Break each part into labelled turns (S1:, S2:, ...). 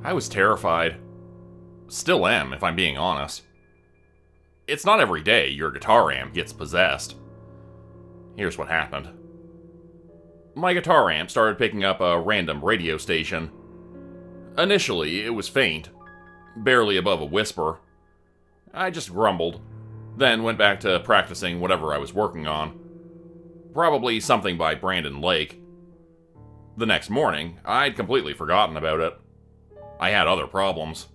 S1: I was terrified. Still am, if I'm being honest. It's not every day your guitar amp gets possessed. Here's what happened. My guitar amp started picking up a random radio station. Initially, it was faint, barely above a whisper. I just grumbled, then went back to practicing whatever I was working on. Probably something by Brandon Lake. The next morning, I'd completely forgotten about it. I had other problems.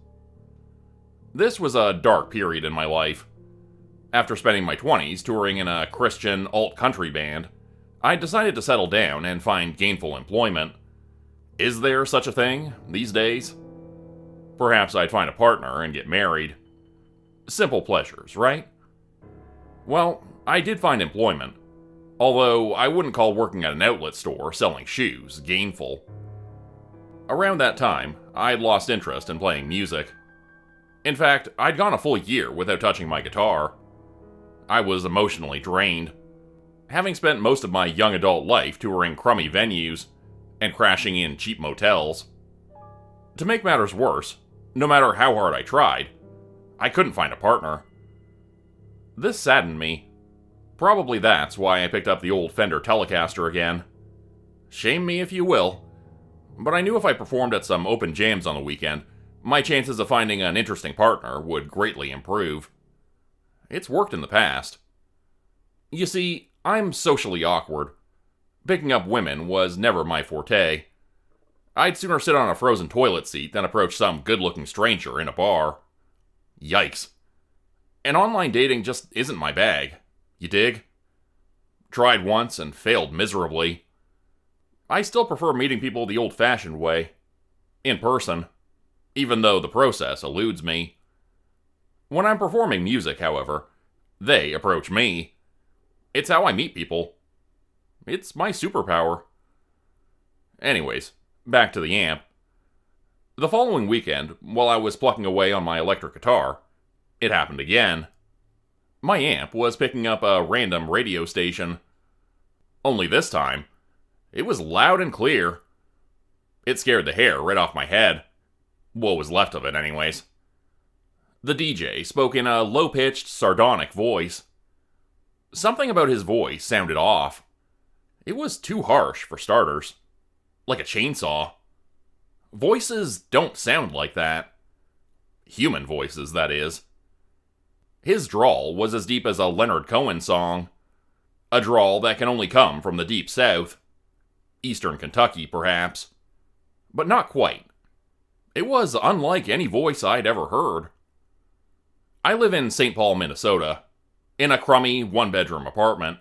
S1: This was a dark period in my life. After spending my 20s touring in a Christian alt-country band, I decided to settle down and find gainful employment. Is there such a thing these days? Perhaps I'd find a partner and get married. Simple pleasures, right? Well, I did find employment, although I wouldn't call working at an outlet store selling shoes gainful. Around that time, I'd lost interest in playing music. In fact, I'd gone a full year without touching my guitar. I was emotionally drained, having spent most of my young adult life touring crummy venues and crashing in cheap motels. To make matters worse, no matter how hard I tried, I couldn't find a partner. This saddened me. Probably that's why I picked up the old Fender Telecaster again. Shame me if you will, but I knew if I performed at some open jams on the weekend, my chances of finding an interesting partner would greatly improve. It's worked in the past. You see, I'm socially awkward. Picking up women was never my forte. I'd sooner sit on a frozen toilet seat than approach some good-looking stranger in a bar. Yikes. And online dating just isn't my bag. You dig? Tried once and failed miserably. I still prefer meeting people the old-fashioned way. In person. Even though the process eludes me. When I'm performing music, however, they approach me. It's how I meet people. It's my superpower. Anyways, back to the amp. The following weekend, while I was plucking away on my electric guitar, it happened again. My amp was picking up a random radio station. Only this time, it was loud and clear. It scared the hair right off my head. What was left of it, anyways. The DJ spoke in a low-pitched, sardonic voice. Something about his voice sounded off. It was too harsh, for starters. Like a chainsaw. Voices don't sound like that. Human voices, that is. His drawl was as deep as a Leonard Cohen song. A drawl that can only come from the deep south. Eastern Kentucky, perhaps. But not quite. It was unlike any voice I'd ever heard. I live in St. Paul, Minnesota, in a crummy one-bedroom apartment,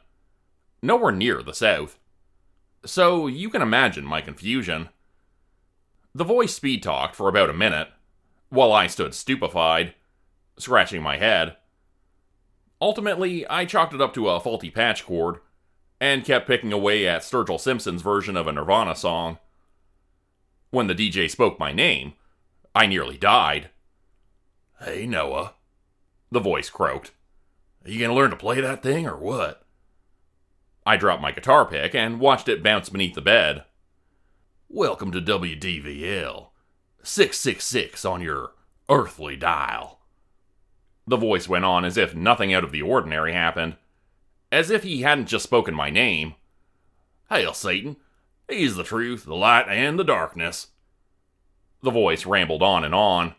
S1: nowhere near the South. So you can imagine my confusion. The voice speed-talked for about a minute, while I stood stupefied, scratching my head. Ultimately, I chalked it up to a faulty patch cord, and kept picking away at Sturgill Simpson's version of a Nirvana song. When the DJ spoke my name, I nearly died. "Hey, Noah," the voice croaked. "Are you gonna learn to play that thing, or what?" I dropped my guitar pick and watched it bounce beneath the bed. "Welcome to WDVL. 666 on your earthly dial." The voice went on as if nothing out of the ordinary happened. As if he hadn't just spoken my name. "Hail Satan. He's the truth, the light, and the darkness." The voice rambled on,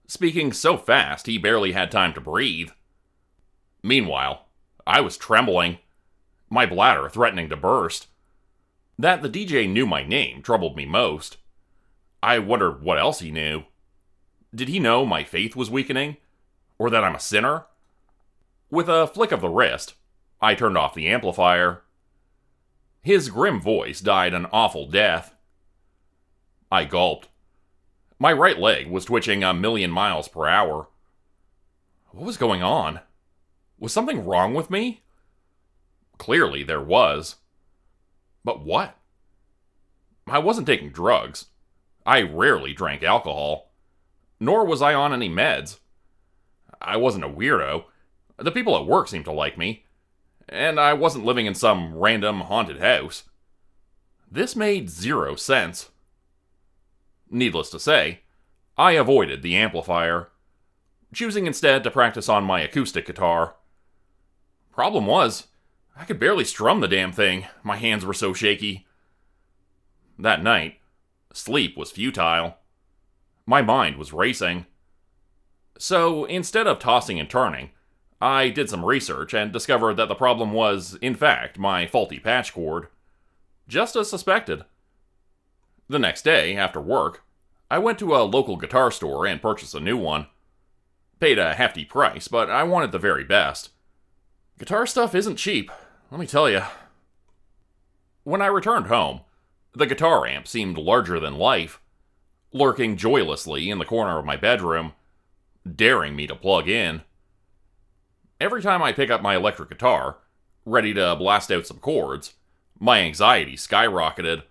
S1: speaking so fast he barely had time to breathe. Meanwhile, I was trembling, my bladder threatening to burst. That the DJ knew my name troubled me most. I wondered what else he knew. Did he know my faith was weakening? Or that I'm a sinner? With a flick of the wrist, I turned off the amplifier. His grim voice died an awful death. I gulped. My right leg was twitching 1,000,000 miles per hour. What was going on? Was something wrong with me? Clearly there was. But what? I wasn't taking drugs. I rarely drank alcohol. Nor was I on any meds. I wasn't a weirdo. The people at work seemed to like me. And I wasn't living in some random haunted house. This made 0 sense. Needless to say, I avoided the amplifier, choosing instead to practice on my acoustic guitar. Problem was, I could barely strum the damn thing, my hands were so shaky. That night, sleep was futile. My mind was racing. So, instead of tossing and turning, I did some research and discovered that the problem was, in fact, my faulty patch cord. Just as suspected. The next day, after work, I went to a local guitar store and purchased a new one. Paid a hefty price, but I wanted the very best. Guitar stuff isn't cheap, let me tell you. When I returned home, the guitar amp seemed larger than life, lurking joylessly in the corner of my bedroom, daring me to plug in. Every time I pick up my electric guitar, ready to blast out some chords, my anxiety skyrocketed,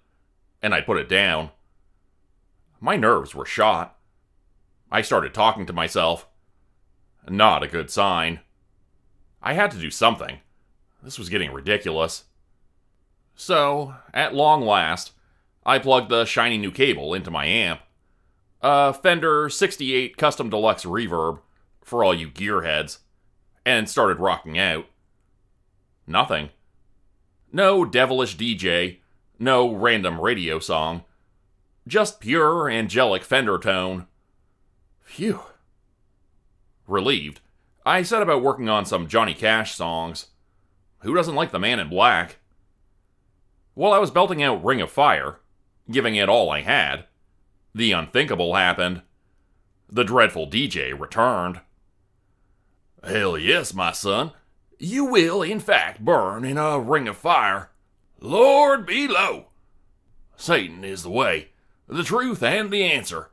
S1: and I'd put it down. My nerves were shot. I started talking to myself. Not a good sign. I had to do something. This was getting ridiculous. So, at long last, I plugged the shiny new cable into my amp. A Fender 68 Custom Deluxe Reverb, for all you gearheads, and started rocking out. Nothing. No devilish DJ, no random radio song. Just pure, angelic Fender tone. Phew. Relieved, I set about working on some Johnny Cash songs. Who doesn't like the Man in Black? While I was belting out Ring of Fire, giving it all I had, the unthinkable happened. The dreadful DJ returned. Hell yes, my son. You will, in fact, burn in a ring of fire. Lord below. Satan is the way, the truth, and the answer.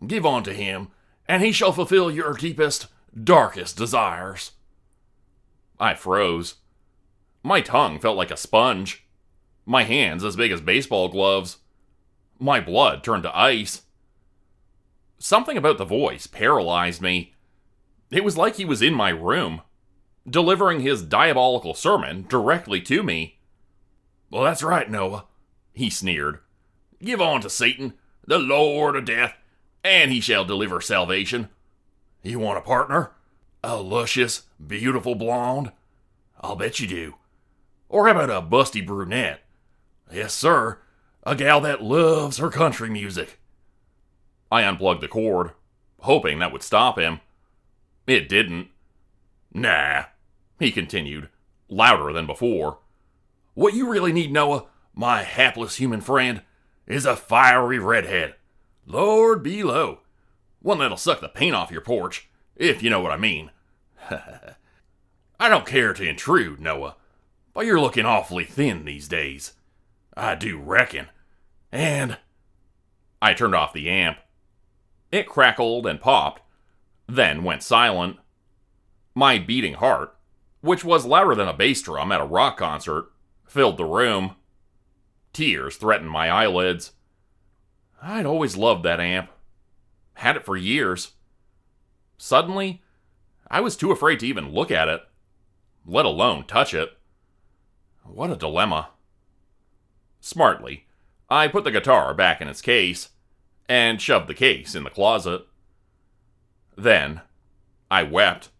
S1: Give unto him, and he shall fulfill your deepest, darkest desires. I froze. My tongue felt like a sponge. My hands as big as baseball gloves. My blood turned to ice. Something about the voice paralyzed me. It was like he was in my room, delivering his diabolical sermon directly to me. Well, that's right, Noah, he sneered. Give on to Satan, the Lord of Death, and he shall deliver salvation. You want a partner? A luscious, beautiful blonde? I'll bet you do. Or how about a busty brunette? Yes, sir, a gal that loves her country music. I unplugged the cord, hoping that would stop him. It didn't. Nah, he continued, louder than before. What you really need, Noah, my hapless human friend, is a fiery redhead. Lord below. One that'll suck the paint off your porch, if you know what I mean. I don't care to intrude, Noah, but you're looking awfully thin these days. I do reckon. And... I turned off the amp. It crackled and popped, then went silent. My beating heart, which was louder than a bass drum at a rock concert, filled the room. Tears threatened my eyelids. I'd always loved that amp. Had it for years. Suddenly, I was too afraid to even look at it, let alone touch it. What a dilemma. Smartly, I put the guitar back in its case, and shoved the case in the closet. Then, I wept.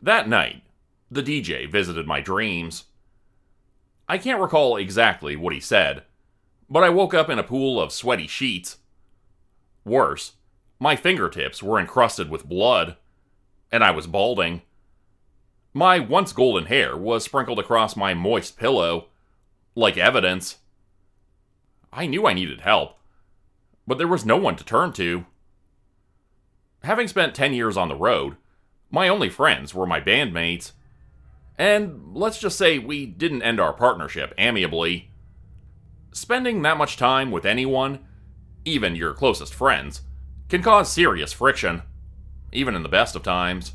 S1: That night, the DJ visited my dreams. I can't recall exactly what he said, but I woke up in a pool of sweaty sheets. Worse, my fingertips were encrusted with blood, and I was balding. My once golden hair was sprinkled across my moist pillow, like evidence. I knew I needed help, but there was no one to turn to. Having spent 10 years on the road, my only friends were my bandmates. And let's just say we didn't end our partnership amicably. Spending that much time with anyone, even your closest friends, can cause serious friction, even in the best of times.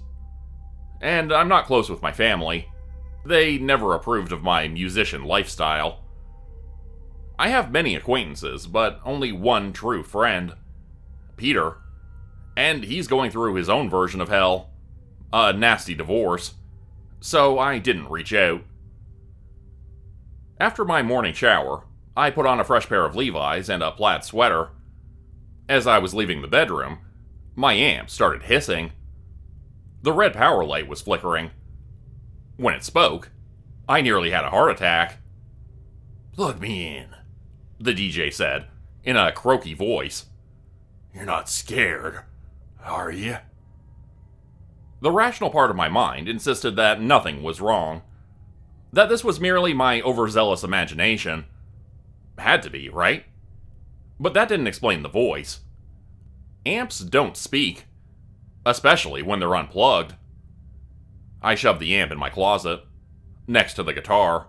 S1: And I'm not close with my family. They never approved of my musician lifestyle. I have many acquaintances, but only one true friend. Peter. And he's going through his own version of hell. A nasty divorce. So I didn't reach out. After my morning shower, I put on a fresh pair of Levi's and a plaid sweater. As I was leaving the bedroom, my amp started hissing. The red power light was flickering. When it spoke, I nearly had a heart attack. "Plug me in," the DJ said, in a croaky voice. "You're not scared, are you?" The rational part of my mind insisted that nothing was wrong. That this was merely my overzealous imagination. Had to be, right? But that didn't explain the voice. Amps don't speak, especially when they're unplugged. I shoved the amp in my closet, next to the guitar.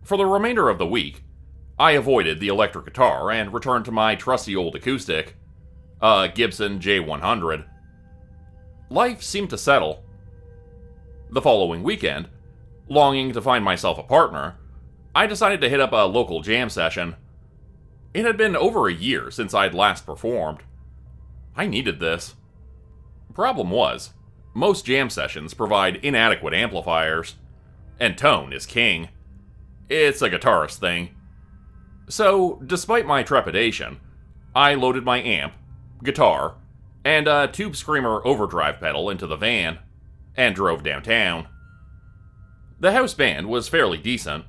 S1: For the remainder of the week, I avoided the electric guitar and returned to my trusty old acoustic, a Gibson J100. Life seemed to settle. The following weekend, longing to find myself a partner, I decided to hit up a local jam session. It had been over a year since I'd last performed. I needed this. Problem was, most jam sessions provide inadequate amplifiers, and tone is king. It's a guitarist thing. So, despite my trepidation, I loaded my amp, guitar, and a Tube Screamer overdrive pedal into the van, and drove downtown. The house band was fairly decent.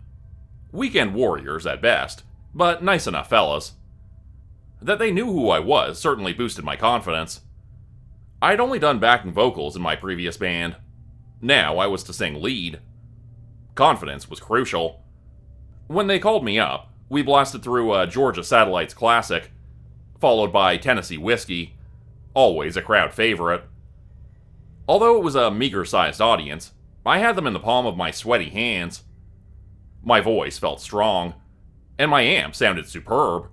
S1: Weekend warriors at best, but nice enough fellas. That they knew who I was certainly boosted my confidence. I'd only done backing vocals in my previous band. Now I was to sing lead. Confidence was crucial. When they called me up, we blasted through a Georgia Satellites classic, followed by Tennessee Whiskey, always a crowd favorite. Although it was a meager-sized audience, I had them in the palm of my sweaty hands. My voice felt strong, and my amp sounded superb.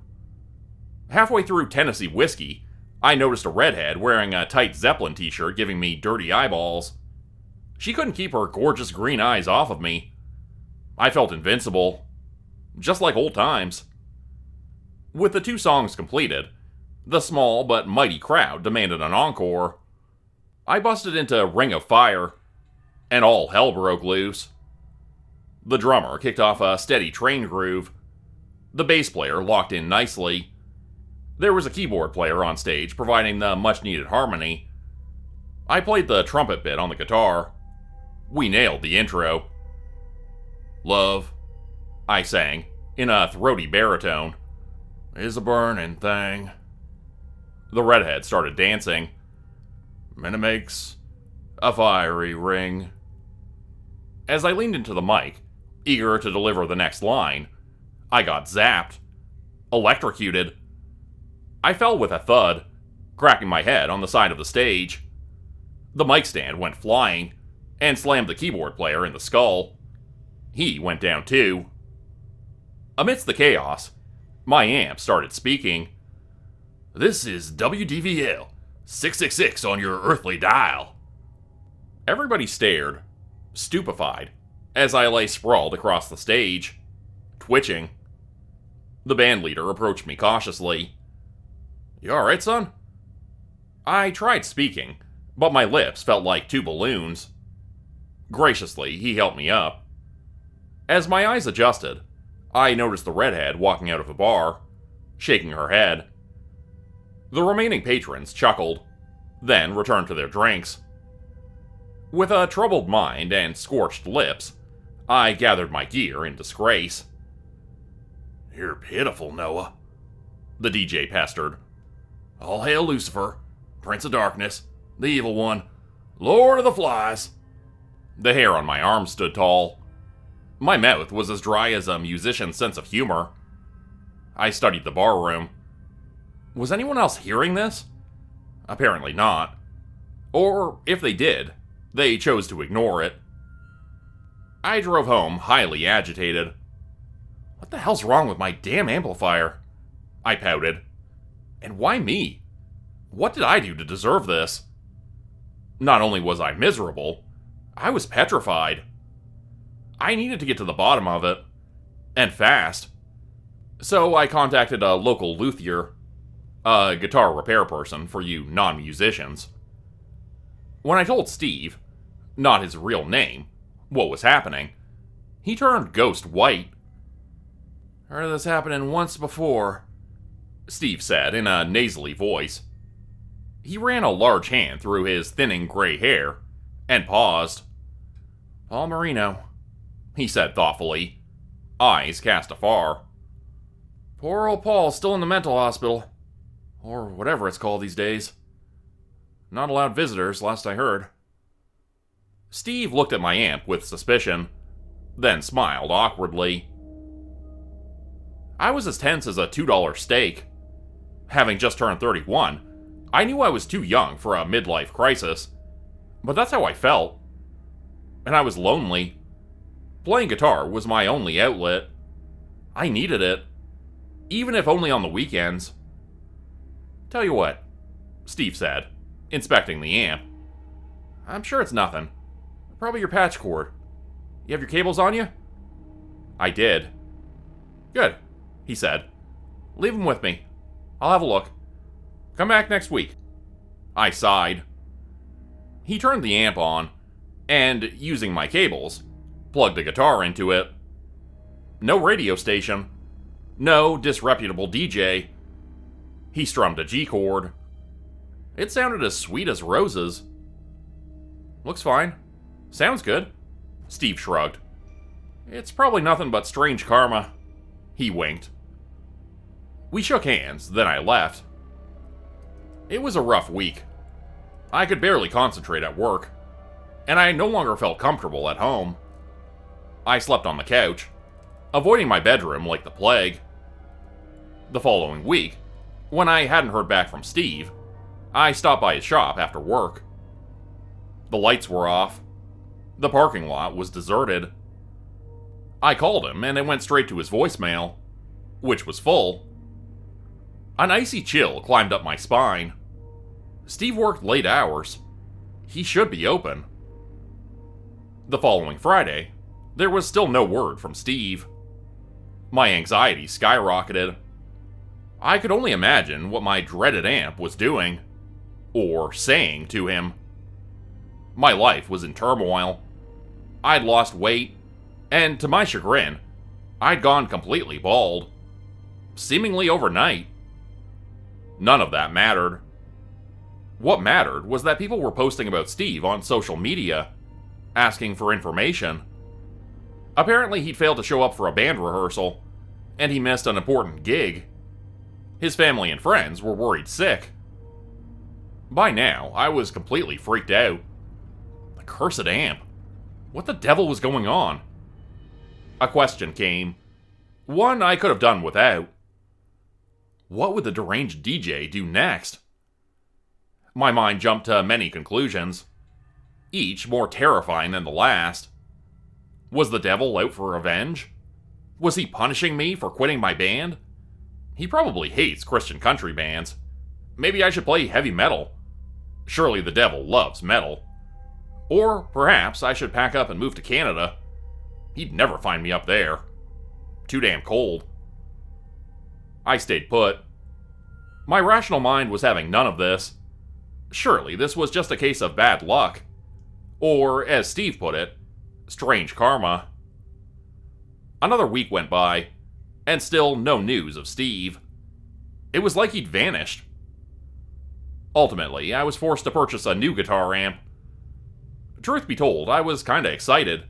S1: Halfway through Tennessee Whiskey, I noticed a redhead wearing a tight Zeppelin t-shirt giving me dirty eyeballs. She couldn't keep her gorgeous green eyes off of me. I felt invincible, just like old times. With the 2 songs completed, the small but mighty crowd demanded an encore. I busted into Ring of Fire, and all hell broke loose. The drummer kicked off a steady train groove. The bass player locked in nicely. There was a keyboard player on stage providing the much-needed harmony. I played the trumpet bit on the guitar. We nailed the intro. "Love," I sang, in a throaty baritone, "is a burning thing." The redhead started dancing. "And it makes a fiery ring." As I leaned into the mic, eager to deliver the next line, I got zapped. Electrocuted. I fell with a thud, cracking my head on the side of the stage. The mic stand went flying, and slammed the keyboard player in the skull. He went down too. Amidst the chaos, my amp started speaking. "This is WDVL, 666 on your earthly dial." Everybody stared, stupefied, as I lay sprawled across the stage, twitching. The band leader approached me cautiously. "You alright, son?" I tried speaking, but my lips felt like 2 balloons. Graciously, he helped me up. As my eyes adjusted, I noticed the redhead walking out of the bar, shaking her head. The remaining patrons chuckled, then returned to their drinks. With a troubled mind and scorched lips, I gathered my gear in disgrace. "You're pitiful, Noah," the DJ pestered. "All hail Lucifer, Prince of Darkness, the Evil One, Lord of the Flies." The hair on my arm stood tall. My mouth was as dry as a musician's sense of humor. I studied the barroom. Was anyone else hearing this? Apparently not. Or, if they did, they chose to ignore it. I drove home highly agitated. What the hell's wrong with my damn amplifier? I pouted. And why me? What did I do to deserve this? Not only was I miserable, I was petrified. I needed to get to the bottom of it. And fast. So I contacted a local luthier, a guitar repair person for you non-musicians. When I told Steve, not his real name, what was happening, he turned ghost white. "Heard of this happening once before," Steve said in a nasally voice. He ran a large hand through his thinning gray hair and paused. Paul Marino, he said thoughtfully, eyes cast afar. Poor old Paul's still in the mental hospital, or whatever it's called these days. Not allowed visitors, last I heard. Steve looked at my amp with suspicion, then smiled awkwardly. I was as tense as a $2 steak. Having just turned 31, I knew I was too young for a midlife crisis, but that's how I felt. And I was lonely. Playing guitar was my only outlet. I needed it, even if only on the weekends. Tell you what, Steve said, inspecting the amp. I'm sure it's nothing. Probably your patch cord. You have your cables on you? I did. Good, he said. Leave them with me. I'll have a look. Come back next week. I sighed. He turned the amp on, and, using my cables, plugged a guitar into it. No radio station. No disreputable DJ. He strummed a G chord. It sounded as sweet as roses. Looks fine. Sounds good. Steve shrugged. It's probably nothing but strange karma. He winked. We shook hands, then I left. It was a rough week. I could barely concentrate at work, and I no longer felt comfortable at home. I slept on the couch, avoiding my bedroom like the plague. The following week, when I hadn't heard back from Steve, I stopped by his shop after work. The lights were off. The parking lot was deserted. I called him, and it went straight to his voicemail, which was full. An icy chill climbed up my spine. Steve worked late hours. He should be open. The following Friday, there was still no word from Steve. My anxiety skyrocketed. I could only imagine what my dreaded amp was doing, or saying to him. My life was in turmoil. I'd lost weight, and to my chagrin, I'd gone completely bald. Seemingly overnight. None of that mattered. What mattered was that people were posting about Steve on social media, asking for information. Apparently he'd failed to show up for a band rehearsal, and he missed an important gig. His family and friends were worried sick. By now, I was completely freaked out. The cursed amp. What the devil was going on? A question came. One I could have done without. What would the deranged DJ do next? My mind jumped to many conclusions, each more terrifying than the last. Was the devil out for revenge? Was he punishing me for quitting my band? He probably hates Christian country bands. Maybe I should play heavy metal. Surely the devil loves metal. Or perhaps I should pack up and move to Canada. He'd never find me up there. Too damn cold. I stayed put. My rational mind was having none of this. Surely this was just a case of bad luck. Or, as Steve put it, strange karma. Another week went by, and still no news of Steve. It was like he'd vanished. Ultimately, I was forced to purchase a new guitar amp. Truth be told, I was kinda excited.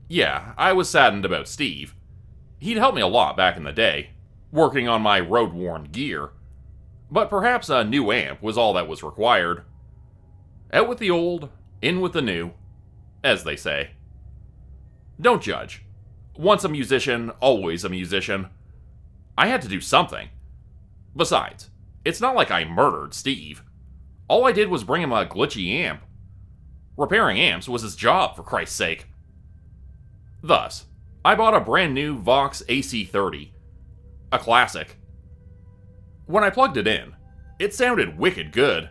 S1: Yeah, I was saddened about Steve. He'd helped me a lot back in the day, working on my road-worn gear. But perhaps a new amp was all that was required. Out with the old, in with the new, as they say. Don't judge. Once a musician, always a musician. I had to do something. Besides, it's not like I murdered Steve. All I did was bring him a glitchy amp. Repairing amps was his job, for Christ's sake. Thus, I bought a brand new Vox AC30. A classic. When I plugged it in, it sounded wicked good.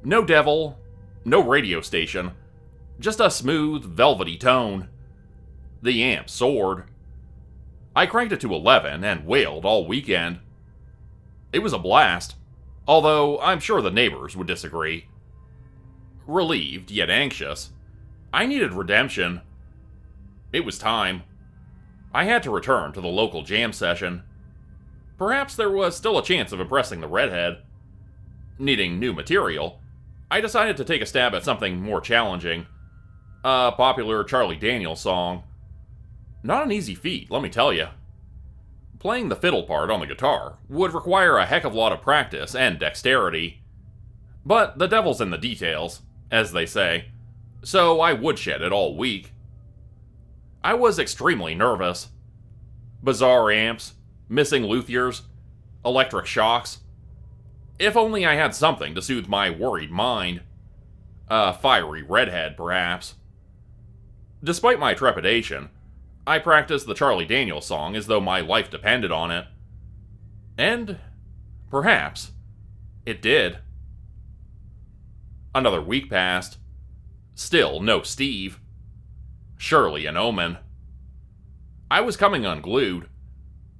S1: No devil, no radio station, just a smooth, velvety tone. The amp soared. I cranked it to 11 and wailed all weekend. It was a blast, although I'm sure the neighbors would disagree. Relieved, yet anxious, I needed redemption. It was time. I had to return to the local jam session. perhaps there was still a chance of impressing the redhead. Needing new material, I decided to take a stab at something more challenging. A popular Charlie Daniels song. Not an easy feat, let me tell you. Playing the fiddle part on the guitar would require a heck of a lot of practice and dexterity. But the devil's in the details, as they say, so I woodshed it all week. I was extremely nervous. Bizarre amps, missing luthiers, electric shocks. If only I had something to soothe my worried mind. A fiery redhead, perhaps. Despite my trepidation, I practiced the Charlie Daniels song as though my life depended on it. And, perhaps, it did. Another week passed. Still no Steve. Surely an omen. I was coming unglued,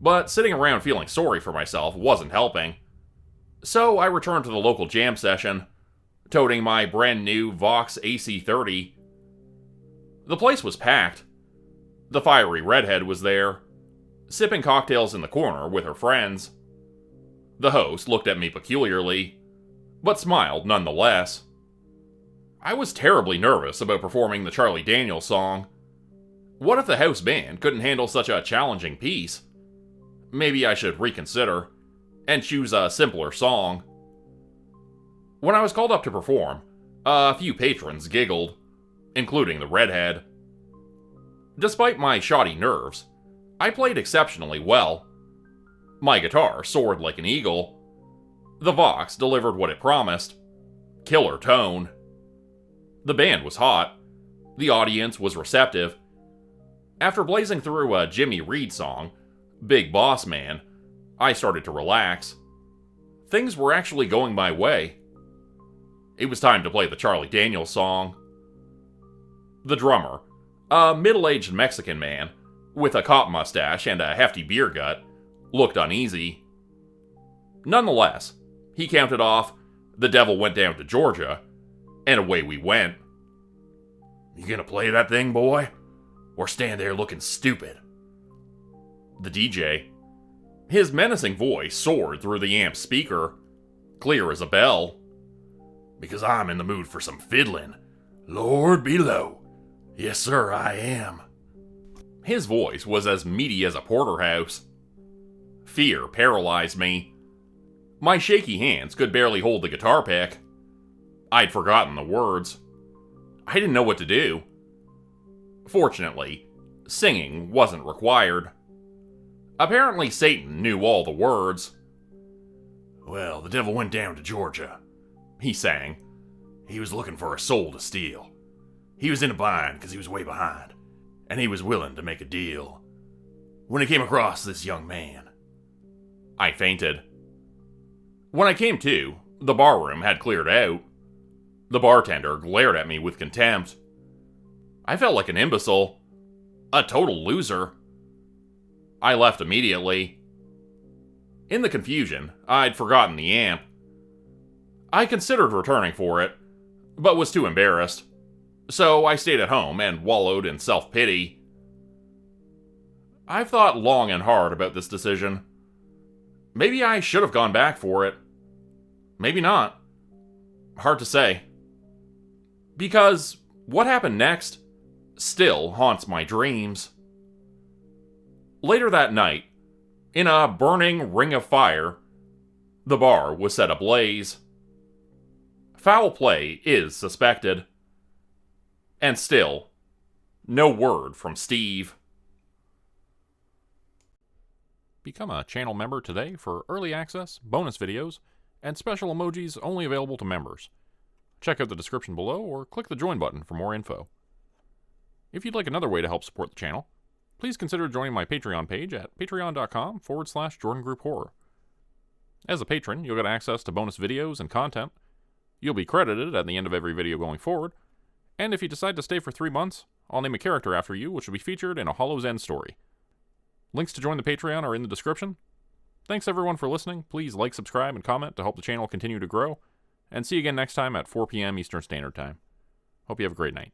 S1: but sitting around feeling sorry for myself wasn't helping. So I returned to the local jam session, toting my brand new Vox AC30. The place was packed. The fiery redhead was there, sipping cocktails in the corner with her friends. The host looked at me peculiarly, but smiled nonetheless. I was terribly nervous about performing the Charlie Daniels song. What if the house band couldn't handle such a challenging piece? Maybe I should reconsider and choose a simpler song. When I was called up to perform, a few patrons giggled, including the redhead. Despite my shoddy nerves, I played exceptionally well. My guitar soared like an eagle. The Vox delivered what it promised. Killer tone. The band was hot. The audience was receptive. After blazing through a Jimmy Reed song, Big Boss Man, I started to relax. Things were actually going my way. It was time to play the Charlie Daniels song. The drummer, a middle-aged Mexican man with a cop mustache and a hefty beer gut, looked uneasy. Nonetheless, he counted off, "The devil went down to Georgia," and away we went. "You gonna play that thing, boy? Or stand there looking stupid?" The DJ. His menacing voice soared through the amp speaker, clear as a bell. "Because I'm in the mood for some fiddling. Lord below. Yes, sir, I am." His voice was as meaty as a porterhouse. Fear paralyzed me. My shaky hands could barely hold the guitar pick. I'd forgotten the words. I didn't know what to do. Fortunately, singing wasn't required. Apparently Satan knew all the words. "Well, the devil went down to Georgia," he sang. "He was looking for a soul to steal. He was in a bind because he was way behind, and he was willing to make a deal. When he came across this young man." I fainted. When I came to, the barroom had cleared out. The bartender glared at me with contempt. I felt like an imbecile. A total loser. I left immediately. In the confusion, I'd forgotten the amp. I considered returning for it, but was too embarrassed. So I stayed at home and wallowed in self-pity. I've thought long and hard about this decision. Maybe I should have gone back for it. Maybe not. Hard to say. Because what happened next still haunts my dreams. Later that night, in a burning ring of fire, the bar was set ablaze. Foul play is suspected. And still, no word from Steve. Become a channel member today for early access, bonus videos, and special emojis only available to members. Check out the description below or click the join button for more info. If you'd like another way to help support the channel, please consider joining my Patreon page at patreon.com/Jordan Group Horror. As a patron, you'll get access to bonus videos and content. You'll be credited at the end of every video going forward, and if you decide to stay for 3 months, I'll name a character after you which will be featured in a Hollow's End story. Links to join the Patreon are in the description. Thanks everyone for listening. Please like, subscribe, and comment to help the channel continue to grow. And see you again next time at 4 p.m. Eastern Standard Time. Hope you have a great night.